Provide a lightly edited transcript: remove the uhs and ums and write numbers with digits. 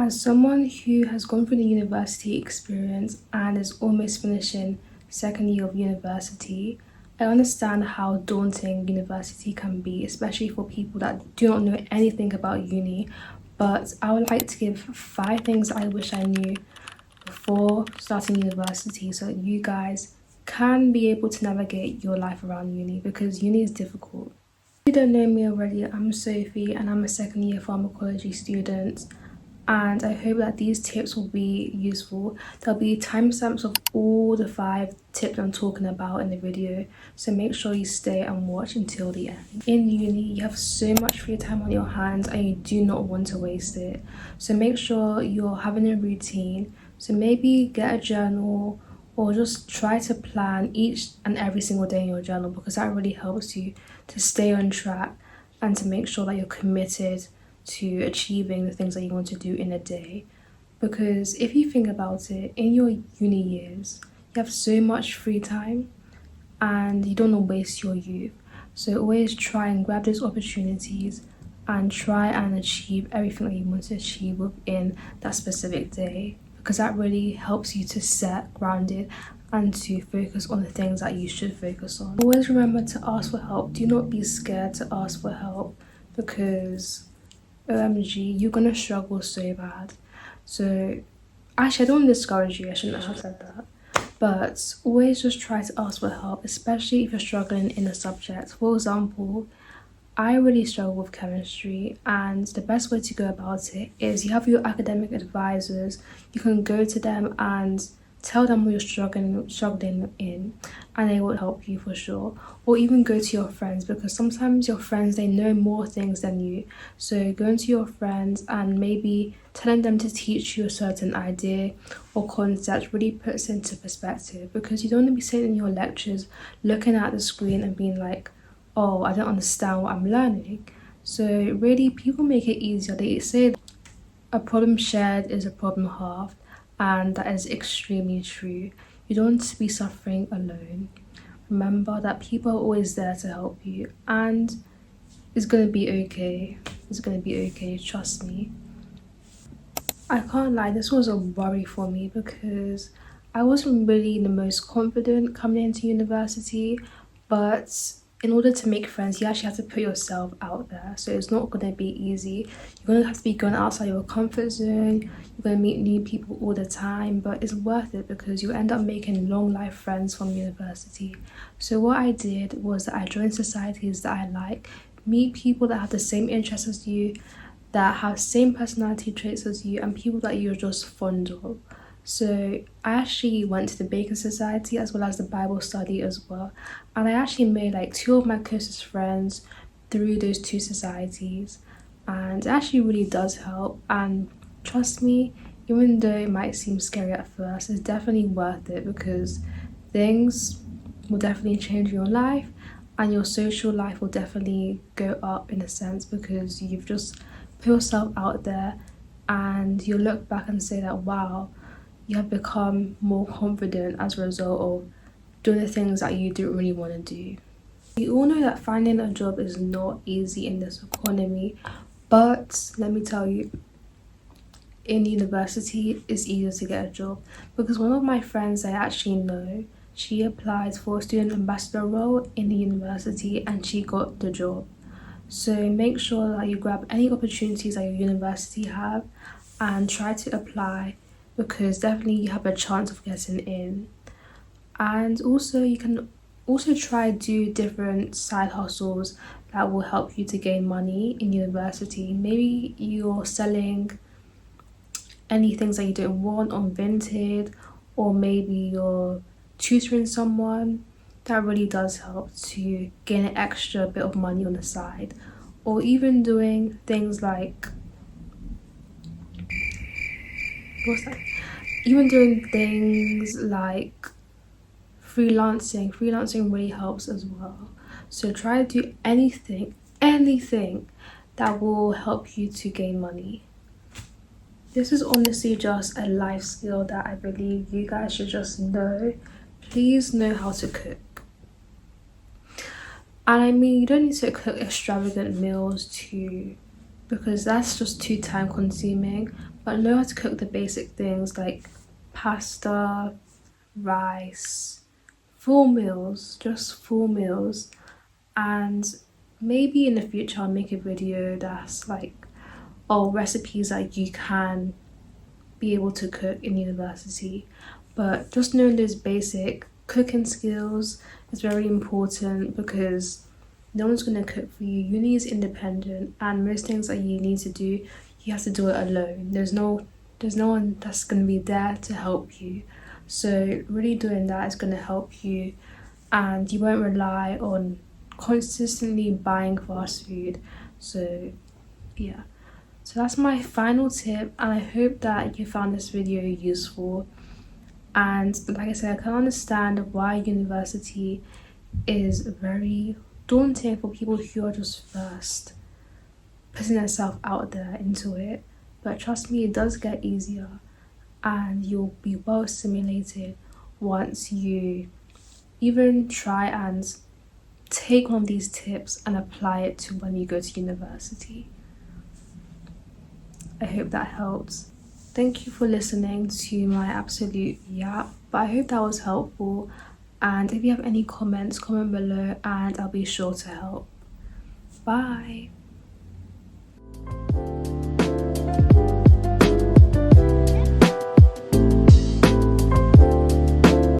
As someone who has gone through the university experience and is almost finishing second year of university, I understand how daunting university can be, especially for people that do not know anything about uni. But I would like to give 5 things I wish I knew before starting university so that you guys can be able to navigate your life around uni, because uni is difficult. If you don't know me already, I'm Sophie and I'm a second year pharmacology student, and I hope that these tips will be useful. There'll be timestamps of all the 5 tips I'm talking about in the video, so make sure you stay and watch until the end. In uni, you have so much free time on your hands and you do not want to waste it. So make sure you're having a routine. So maybe get a journal or just try to plan each and every single day in your journal, because that really helps you to stay on track and to make sure that you're committed to achieving the things that you want to do in a day. Because if you think about it, in your uni years, you have so much free time and you don't want to waste your youth. So always try and grab those opportunities and try and achieve everything that you want to achieve within that specific day, because that really helps you to set grounded and to focus on the things that you should focus on. Always remember to ask for help. Do not be scared to ask for help, because OMG, you're gonna struggle so bad. So actually, I don't want to discourage you, I shouldn't have said that, but always just try to ask for help, especially if you're struggling in a subject. For example, I really struggle with chemistry, and the best way to go about it is you have your academic advisors. You can go to them and tell them what you're struggling in, and they will help you for sure. Or even go to your friends, because sometimes your friends, they know more things than you. So going to your friends and maybe telling them to teach you a certain idea or concept really puts into perspective, because you don't want to be sitting in your lectures looking at the screen and being like, oh, I don't understand what I'm learning. So really, people make it easier. They say a problem shared is a problem halved, and that is extremely true. You don't want to be suffering alone. Remember that people are always there to help you, and it's gonna be okay. It's gonna be okay, trust me. I can't lie, this was a worry for me because I wasn't really the most confident coming into university, but in order to make friends, you actually have to put yourself out there. So it's not going to be easy. You're going to have to be going outside your comfort zone. You're going to meet new people all the time, but it's worth it because you end up making long life friends from university. So what I did was that I joined societies that I like, meet people that have the same interests as you, that have same personality traits as you, and people that you're just fond of. So I actually went to the Bacon Society as well as the Bible study as well, and I actually made like 2 of my closest friends through those 2 societies, and it actually really does help. And trust me, even though it might seem scary at first, it's definitely worth it, because things will definitely change your life and your social life will definitely go up in a sense, because you've just put yourself out there and you look back and say that wow, you have become more confident as a result of doing the things that you don't really want to do. We all know that finding a job is not easy in this economy, but let me tell you, in university it's easier to get a job, because one of my friends I actually know, she applied for a student ambassador role in the university and she got the job. So make sure that you grab any opportunities that your university have and try to apply, because definitely you have a chance of getting in. And also you can also try do different side hustles that will help you to gain money in university. Maybe you're selling any things that you don't want on Vinted, or maybe you're tutoring someone. That really does help to gain an extra bit of money on the side. Or even doing things like, what's that? Even doing things like freelancing really helps as well. So try to do anything that will help you to gain money. This is honestly just a life skill that I believe you guys should just know. Please know how to cook. And I mean, you don't need to cook extravagant meals to because that's just too time consuming. But know how to cook the basic things like pasta, rice, full meals, just full meals. And maybe in the future I'll make a video that's like, oh, recipes that you can be able to cook in university. But just knowing those basic cooking skills is very important because no one's going to cook for you. Uni is independent, and most things that you need to do, you have to do it alone. There's no one that's going to be there to help you. So really doing that is going to help you, and you won't rely on consistently buying fast food. So yeah, so that's my final tip, and I hope that you found this video useful. And like I said, I can understand why university is very daunting for people who are just first putting themselves out there into it. But trust me, it does get easier, and you'll be well stimulated once you even try and take one of these tips and apply it to when you go to university. I hope that helps. Thank you for listening to my absolute yap, but I hope that was helpful. And if you have any comments, comment below and I'll be sure to help. Bye.